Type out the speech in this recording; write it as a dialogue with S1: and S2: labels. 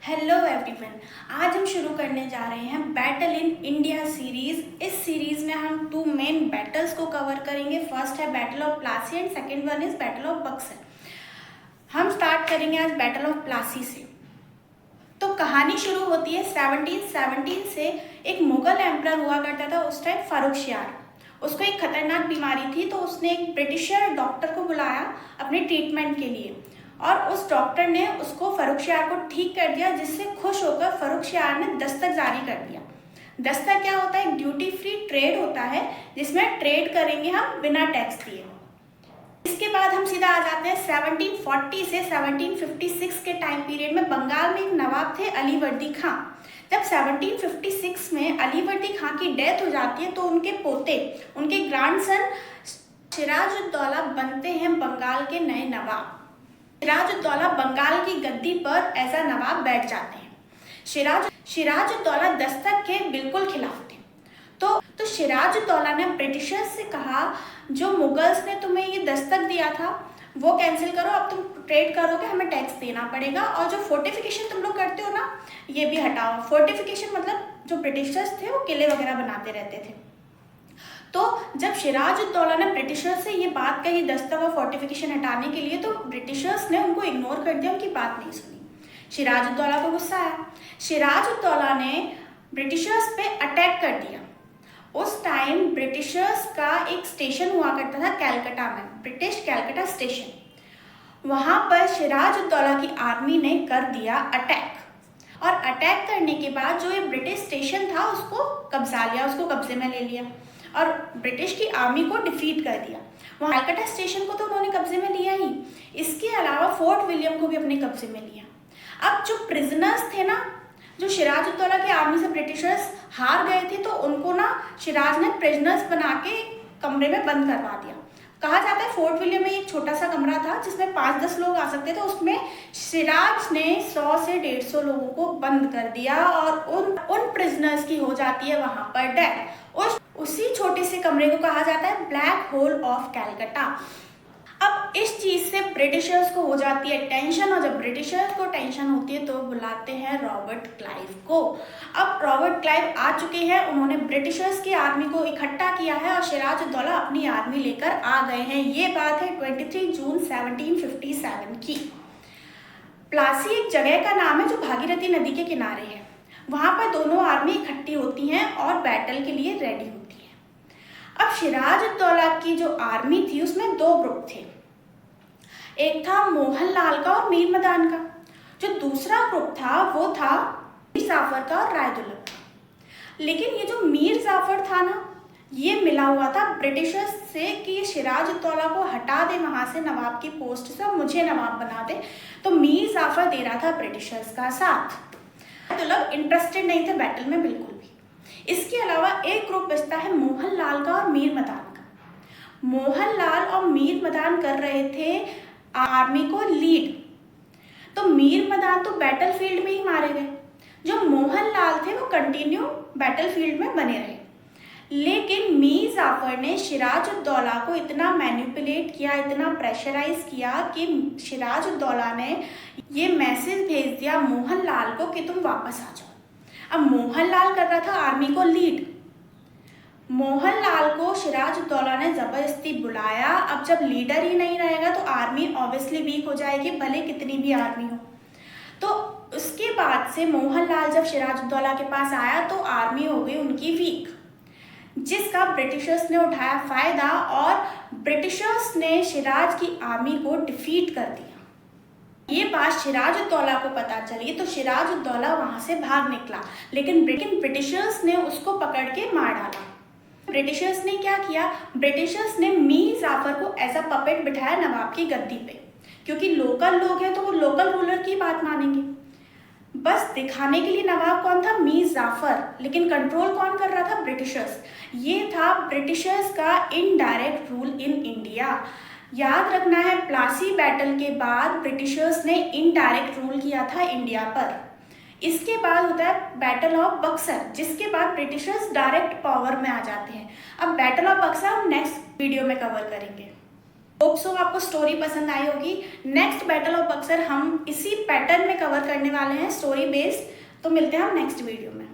S1: Hello everyone. आज हम शुरू करने जा रहे हैं बैटल इन इंडिया सीरीज। इस सीरीज में हम टू मेन बैटल्स को कवर करेंगे। फर्स्ट है battle of Plassey and second one is battle of Buxar. हम स्टार्ट करेंगे आज बैटल ऑफ प्लासी से। तो कहानी शुरू होती है 1717 से। एक मुगल एम्परर हुआ करता था उस टाइम, फारुखशियार। उसको एक खतरनाक बीमारी थी, तो उसने एक ब्रिटिशर डॉक्टर को बुलाया अपने ट्रीटमेंट के लिए, और उस डॉक्टर ने उसको फारुखशियार को ठीक कर दिया, जिससे खुश होकर फारुखशियार ने दस्तक जारी कर दिया। दस्तक क्या होता है? एक ड्यूटी फ्री ट्रेड होता है, जिसमें ट्रेड करेंगे हम बिना टैक्स दिए। इसके बाद हम सीधा आ जाते हैं 1740 से 1756 के टाइम पीरियड में। बंगाल में एक नवाब थे अलीवर्दी खां। जब 1756 में अलीवर्दी खां की डेथ हो जाती है, तो उनके पोते, उनके ग्रैंडसन सिराजुद्दौला बनते हैं बंगाल के नए नवाब। सिराजुद्दौला बंगाल की गद्दी पर एज अ नवाब बैठ जाते हैं। सिराजुद्दौला दस्तक के बिल्कुल खिलाफ थे। तो सिराजुद्दौला ने ब्रिटिशर्स से कहा, जो मुगल्स ने तुम्हें ये दस्तक दिया था वो कैंसिल करो, अब तुम ट्रेड करोगे, हमें टैक्स देना पड़ेगा, और जो फोर्टिफिकेशन तुम लोग करते हो ना, ये भी हटाओ। फोर्टिफिकेशन मतलब जो ब्रिटिशर्स थे वो किले वगैरह बनाते रहते थे। तो जब सिराजुद्दौला ने ब्रिटिशर्स से ये बात कही दस्तक और फोर्टिफिकेशन हटाने के लिए, तो ब्रिटिशर्स ने उनको इग्नोर कर दिया, उनकी बात नहीं सुनी। सिराजुद्दौला को गुस्सा आया। सिराजुद्दौला ने ब्रिटिशर्स पे अटैक कर दिया। उस टाइम ब्रिटिशर्स का एक स्टेशन हुआ करता था कैलकाटा में, ब्रिटिश कैलकाटा स्टेशन। वहाँ पर सिराजुद्दौला की आर्मी ने कर दिया अटैक, और अटैक करने के बाद जो ये ब्रिटिश स्टेशन था उसको कब्जा लिया, उसको कब्जे में ले लिया, और ब्रिटिश की आर्मी को डिफीट कर दिया। वहाँ कैलकाटा स्टेशन को तो उन्होंने कब्जे में लिया ही, इसके अलावा फोर्ट विलियम को भी अपने कब्जे में लिया। अब जो प्रिजनर्स थे ना, जो सिराजुद्दौला की आर्मी से ब्रिटिशर्स हार गए थे, तो उनको ना सिराज ने प्रिजनर्स बना के कमरे में बंद करवा दिया। कहा जाता है फोर्ट विलियम में एक छोटा सा कमरा था जिसमें 5-10 लोग आ सकते थे, उसमें सिराज ने 100 से 150 लोगों को बंद कर दिया, और उन प्रिजनर्स की हो जाती है वहां पर डेथ। उसी छोटे से कमरे को कहा जाता है ब्लैक होल ऑफ कैलकाटा। अब इस चीज से ब्रिटिशर्स को हो जाती है टेंशन, और जब ब्रिटिशर्स को टेंशन होती है तो बुलाते हैं रॉबर्ट क्लाइव को। अब रॉबर्ट क्लाइव आ चुके हैं, उन्होंने ब्रिटिशर्स की आर्मी को इकट्ठा किया है, और सिराजुद्दौला अपनी आर्मी लेकर आ गए हैं। ये बात है 23 जून 1757 की। प्लासी एक जगह का नाम है जो भागीरथी नदी के किनारे है। वहां पर दोनों आर्मी इकट्ठी होती हैं और बैटल के लिए रेडी होती है। अब सिराजुद्दौला की जो आर्मी थी उसमें 2 ग्रुप थे, एक था मोहनलाल का और मीर मदान का। जो दूसरा ग्रुप था वो था मीर जाफर का और रायदुल्लभ का। लेकिन ये जो मीर जाफर था ना, ये मिला हुआ था ब्रिटिशर्स से कि सिराजुद्दौला को हटा दे वहां से, नवाब की पोस्ट से, और मुझे नवाब बना दे। तो मीर जाफर दे रहा था ब्रिटिशर्स का साथ। रायदुल्लभ इंटरेस्टेड नहीं थे बैटल में बिल्कुल भी। इसके अलावा एक ग्रुप बचता है मोहनलाल का और मीर मदान का। मोहनलाल और मीर मदान कर रहे थे आर्मी को लीड। तो मीर मदान तो बैटलफील्ड में ही मारे गए, जो मोहनलाल थे वो कंटिन्यू बैटलफील्ड में बने रहे। लेकिन मीर जाफर ने सिराजुद्दौला को इतना मैनिपुलेट किया, इतना प्रेशराइज किया कि सिराजुद्दौला ने ये मैसेज भेज दिया मोहनलाल को कि तुम वापस आ जाओ। अब मोहनलाल कर रहा था आर्मी को लीड। मोहनलाल को सिराजुद्दौला ने जबरदस्ती बुलाया। अब जब लीडर ही नहीं रहेगा तो आर्मी ऑब्वियसली वीक हो जाएगी, भले कितनी भी आर्मी हो। तो उसके बाद से मोहनलाल जब सिराजुद्दौला के पास आया तो आर्मी हो गई उनकी वीक, जिसका ब्रिटिशर्स ने उठाया फायदा, और ब्रिटिशर्स ने सिराज की आर्मी को डिफीट कर दिया। ये बात सिराजुद्दौला को पता चली तो सिराजुद्दौला वहां से भाग निकला, लेकिन ब्रिटिशर्स ने उसको पकड़ के मार डाला। ब्रिटिशर्स ने क्या किया? ब्रिटिशर्स ने मीर जाफर को एज अ पपेट बिठाया नवाब की गद्दी पे, क्योंकि लोकल लोग हैं तो वो लोकल रूलर की बात मानेंगे। बस दिखाने के लिए नवाब कौन था? मीर जाफर। लेकिन कंट्रोल कौन कर रहा था? ब्रिटिशर्स। ये था ब्रिटिशर्स का इनडायरेक्ट रूल इन इंडिया। याद रखना है, प्लासी बैटल के बाद ब्रिटिशर्स ने इनडायरेक्ट रूल किया था इंडिया पर। इसके बाद होता है बैटल ऑफ बक्सर, जिसके बाद ब्रिटिशर्स डायरेक्ट पावर में आ जाते हैं। अब बैटल ऑफ बक्सर हम नेक्स्ट वीडियो में कवर करेंगे। होप सो आपको स्टोरी पसंद आई होगी। नेक्स्ट बैटल ऑफ बक्सर हम इसी पैटर्न में कवर करने वाले हैं, स्टोरी बेस्ड। तो मिलते हैं हम नेक्स्ट वीडियो में।